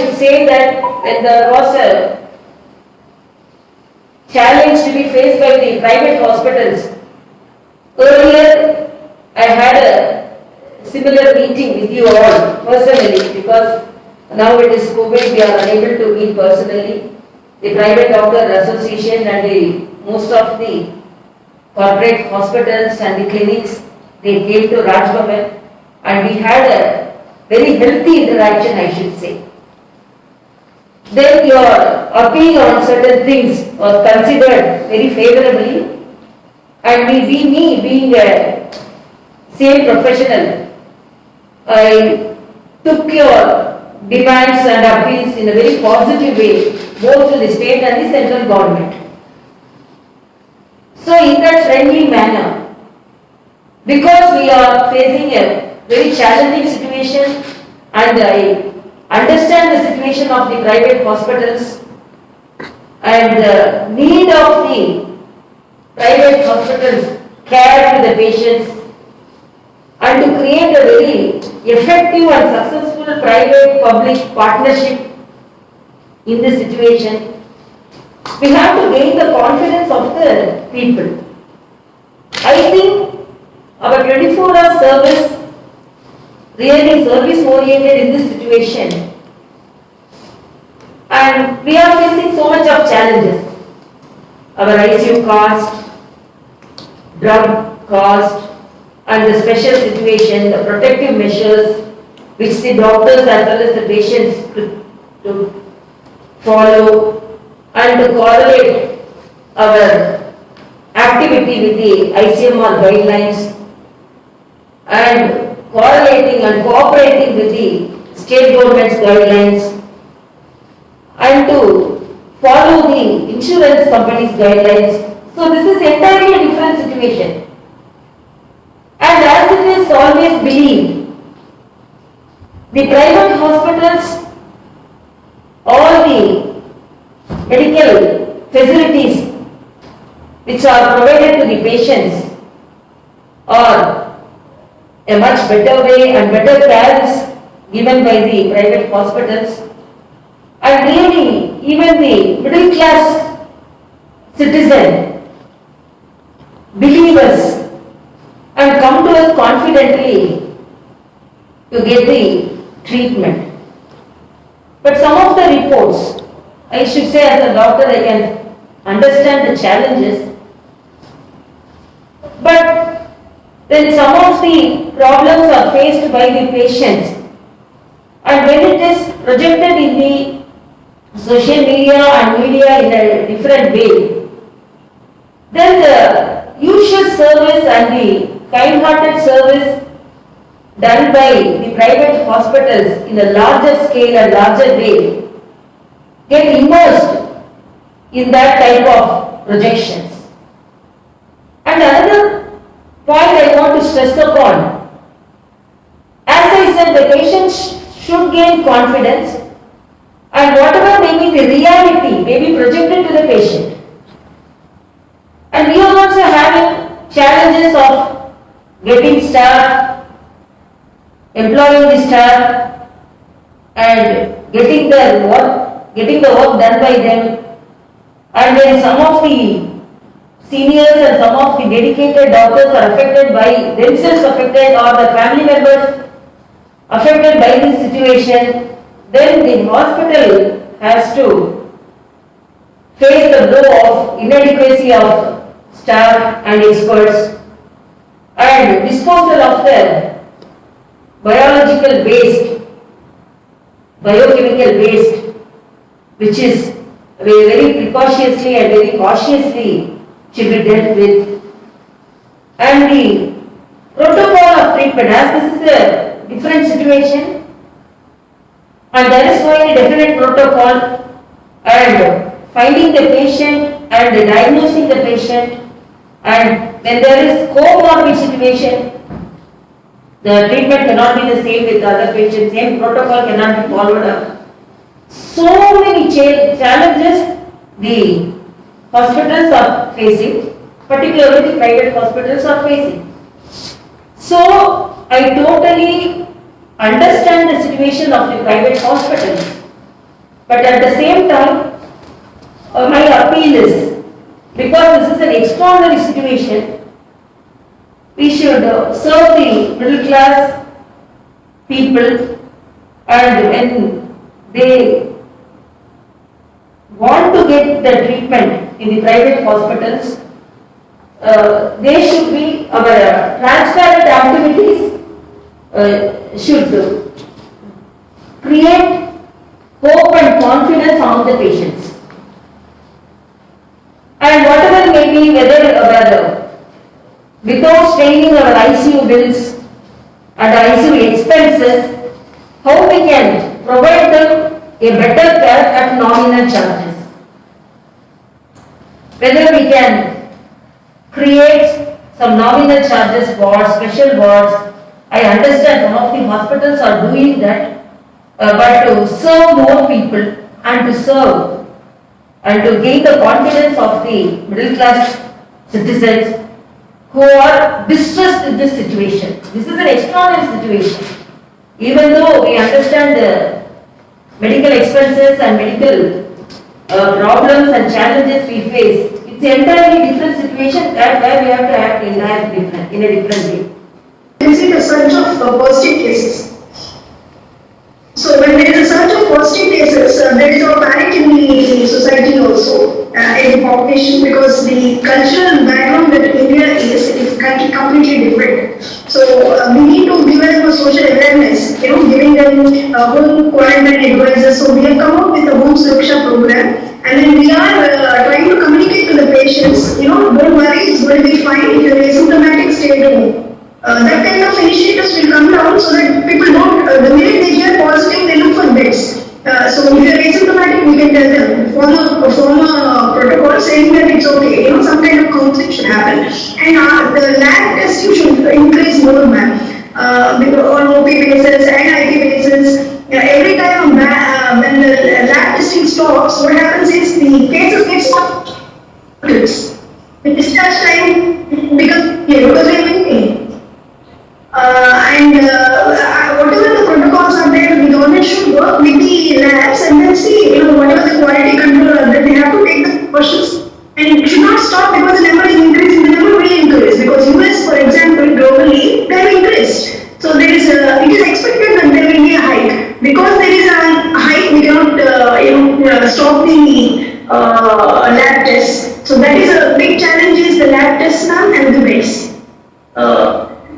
should say that when there was a challenge to be faced by the private hospitals, earlier I had a similar meeting with you all personally, because now it is COVID, we are unable to meet personally. The Private Doctor Association and most of the corporate hospitals and the clinics, they came to Rajbhavan and we had a very healthy interaction, I should say. Then your appeal on certain things was considered very favorably, and me being a same professional, I took your demands and appeals in a very positive way, both to the state and the central government. So in that friendly manner, because we are facing a very challenging situation, and I understand the situation of the private hospitals and the need of the private hospitals care to the patients, and to create a very effective and successful private-public partnership in this situation, we have to gain the confidence of the people. I think our 24-hour service, really service-oriented in this situation, and we are facing so much of challenges. Our ICU cost, drug cost, and the special situation, the protective measures which the doctors as well as the patients to follow, and to correlate our activity with the ICMR guidelines, and correlating and cooperating with the state government's guidelines, and to follow the insurance company's guidelines. So this is entirely a different situation. And as it is always believed, the private hospitals, all the medical facilities which are provided to the patients are a much better way, and better care is given by the private hospitals. And really, even the middle class citizen believe us and come to us confidently to get the treatment. But some of the reports, I should say as a doctor I can understand the challenges, but then some of the problems are faced by the patients, and when it is projected in the social media and media in a different way, then the usual service and the kind-hearted service done by the private hospitals in a larger scale and larger way get immersed in that type of projections. And another point I want to stress upon, as I said, the patient should gain confidence, and whatever may be the reality may be projected to the patient. And we are also having challenges of getting staff, employing the staff, and getting the work done by them. And then some of the seniors and some of the dedicated doctors are affected by themselves affected, or the family members affected by this situation. Then the hospital has to face the blow of inadequacy of staff and experts, and disposal of the biological waste, biochemical waste, which is very precautiously and very cautiously should be dealt with. And the protocol of treatment, as this is a different situation, and there is going a definite protocol, and finding the patient and diagnosing the patient, and when there is comorbid situation, the treatment cannot be the same with other patients, same protocol cannot be followed up. So many challenges the hospitals are facing, particularly the private hospitals are facing. So I totally understand the situation of the private hospitals, But at the same time, my appeal is, because this is an extraordinary situation, we should serve the middle class people, and when they want to get the treatment in the private hospitals, they should be our transparent activities should create hope and confidence among the patients. And whatever may be, whether without straining our ICU bills and ICU expenses, how we can provide them a better care at nominal charges. Whether we can create some nominal charges for special wards. I understand some of the hospitals are doing that, but to serve more people and to serve and to gain the confidence of the middle class citizens who are distressed in this situation. This is an extraordinary situation. Even though we understand the medical expenses and medical problems and challenges we face, it's an entirely different situation where we have to act in a different way. We see the surge of positive cases. So when there is a surge of positive cases, there is a panic in the society also, in the population, because the cultural background that India is completely different. So we need to give them a social awareness, giving them home quarantine advisors. So we have come up with a home Suraksha program, and then we are trying to communicate to the patients, don't worry, it's going to be fine if you're asymptomatic, stay at home. That kind of initiatives will come down so that people don't, the minute they hear positive, they look for beds. So if you're asymptomatic, we can tell them, form a protocol saying that it's okay, some kind of counseling should happen. And the lab testing should increase more, ma'am. On OP basis and IT basis, every time when the lab testing stops, what happens is the cases get stopped. The discharge time becomes we're waiting. Whatever the protocols are there, the government should work with the labs and then see, whatever the quality control that they have to take the precautions. And it should not stop because the number is increasing, the number will increase. Because US, for example, globally, they have increased. So it is expected that there will be a hike. Because there is a hike, we cannot stop the lab tests. So that is a big challenge, is the lab tests now and the beds.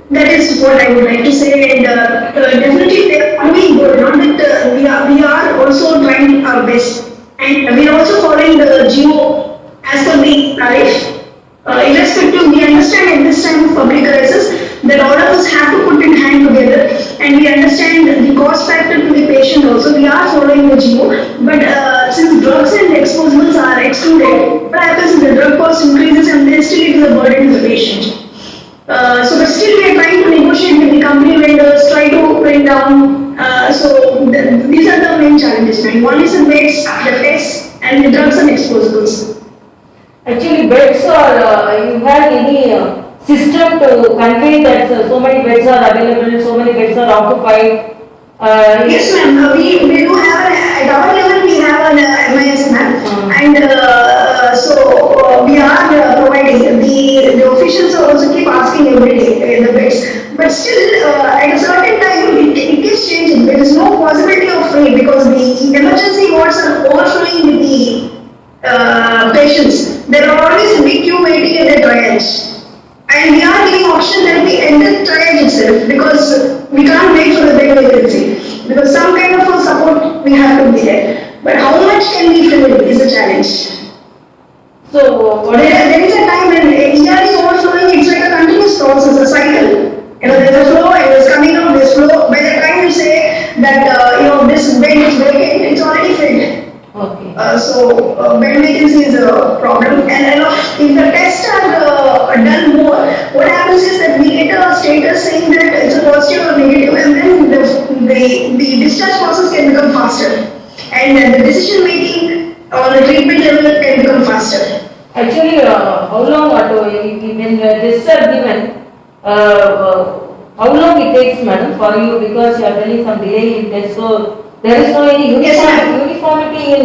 That is what I would like to say, and definitely they are doing good. Not that we are also trying our best, and we are also following the GO as per the tariff. Irrespective, we understand at this time of public crisis that all of us have to put in hand together, and we understand the cost factor to the patient also. We are following the GO, but since drugs and exposables are excluded, what happens is the drug cost increases and then still it is a burden to the patient. But still we are trying to negotiate with the company vendors, try to bring down, these are the main challenges. One is the beds, the tests, and the drugs and exposables. Actually, beds are, you have any system to convey that so many beds are available, so many beds are occupied? Yes, ma'am. We do have, at our level, we have an MIS, ma'am. And we are providing, the officials also keep asking every day the beds. But still, at a certain time, it keeps changing. There is no possibility of free because the emergency wards are overflowing with the patients. There are always a big queue waiting at the triage. And we are giving option that we end the triage itself because we can't wait for the bed vacancy. Because some kind of a support we have to be there. But how much can we fill it is a challenge. So, there is a time when ER is overflowing, it's like a continuous process, a cycle. There's a flow, and it's coming out, this flow. By the time you say that, this bed is vacant, it's already filled. Okay. Bed vacancy is a problem, and if the tests are done more, what happens is that we get a status saying that it's a positive or negative, and then the discharge process can become faster, and the decision making on the treatment level can become faster. Actually, how long when tests are given, how long it takes, madam, for you, because you are telling some delay in tests, so there is no any uniformity in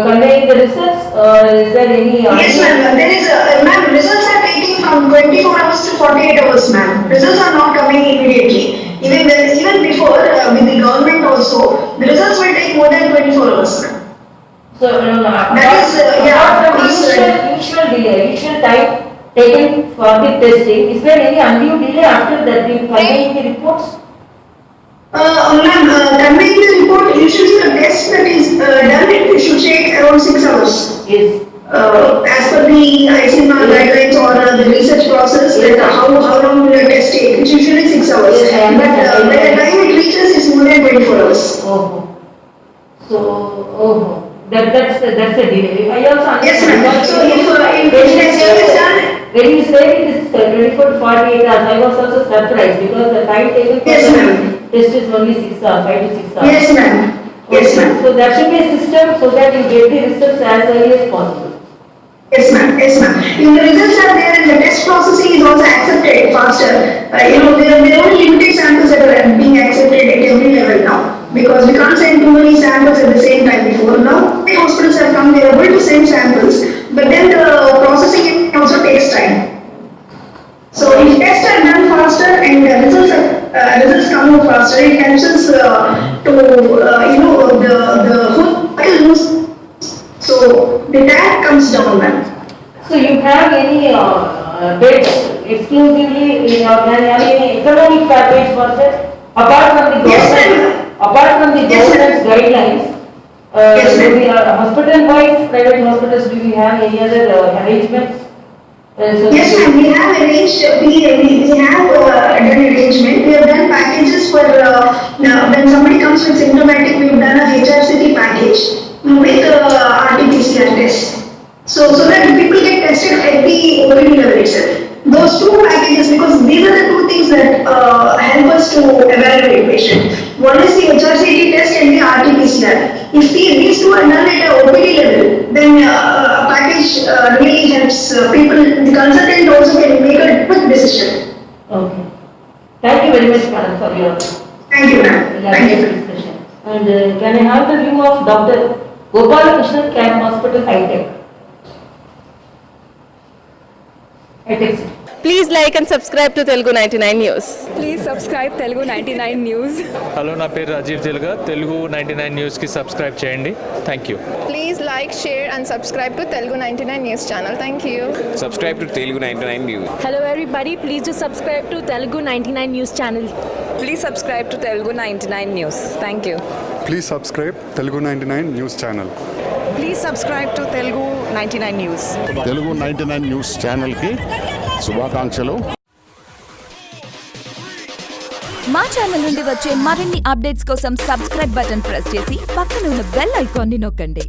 conveying the results, or is there any? Yes, ma'am. There is, ma'am, results are taking from 24 hours to 48 hours, ma'am. Results are not coming immediately. Even before, with the government also, the results will take more than 24 hours, ma'am. So, That is, yeah, apart from it's, usual delay, usual time taken for the testing, is there any undue delay after that the conveying the reports? Ma'am, conveying the report, usually the test that is done, it should take around 6 hours. Yes. As per the ICMR guidelines or the research process, Yes. that how long will a test take? It's usually 6 hours. Yes, I But understand. by the time it reaches, it's more than 24 hours. Oh. So, that's a delay. I also Yes, understand. ma'am. because So if when you testing is done, When you said it is 24 to 48 hours, I was also surprised because the time taken for Yes, the ma'am. test is only 6 hours, 5 to 6 hours. yes, ma'am. Yes, ma'am. So there should be a system so that you get the results as early as possible. Yes, ma'am. Yes, ma'am. If the results are there and the test processing is also accepted faster, there are only limited samples that are being accepted at every level now. Because we can't send too many samples at the same time before. Now, hospitals have come, they are able to send samples, but then the processing also takes time. So if tests are done faster and the results come out faster, it helps us to the whole lose. So the tag comes down, ma'am. So you have any beds exclusively in your any economic package for that? Apart from the Yes, government, ma'am. apart from the Yes, ma'am. government's guidelines, Yes, do ma'am. we hospital-wise, private hospitals, do we have any other arrangements? So Yes, ma'am, we have arranged, we have done arrangement, we have done packages for, when somebody comes with symptomatic, we have done a HRCT package with RT-PCR test. So that people get tested at the OPD level itself. Those two packages, because these are the two things that help us to evaluate patient. One is the HRCT test and the RT-PCR. If these two are done at a OPD level, then a package really helps people, the consultant also can make a quick decision. Okay. Thank you very much, madam, for your Thank you, ma'am. Thank you. discussion. And can I have the view of Dr. Gopalakrishnan Camp Hospital, High-Tech? High-Tech City. Please like and subscribe to Telugu 99 News. Please subscribe Telugu 99 news. Hello, నా పేరు రాజీవ్ తెలుగా. తెలుగు 99 న్యూస్కి subscribe చేయండి. Thank you. Please like, share and subscribe to Telugu 99 News channel. Thank you. Subscribe to Telugu 99 News. Hello everybody, please do subscribe to Telugu 99 News channel. Please subscribe to Telugu 99 news. Thank you. Please subscribe Telugu 99 News channel. Please subscribe to Telugu 99 news. Telugu 99 news ఛానల్కి శుభాకాంక్షలు. మా channel నుండి వచ్చే మరిన్ని updates కోసం subscribe button press చేసి పక్కన ఉన్న బెల్ ఐకాన్ని నొక్కండి.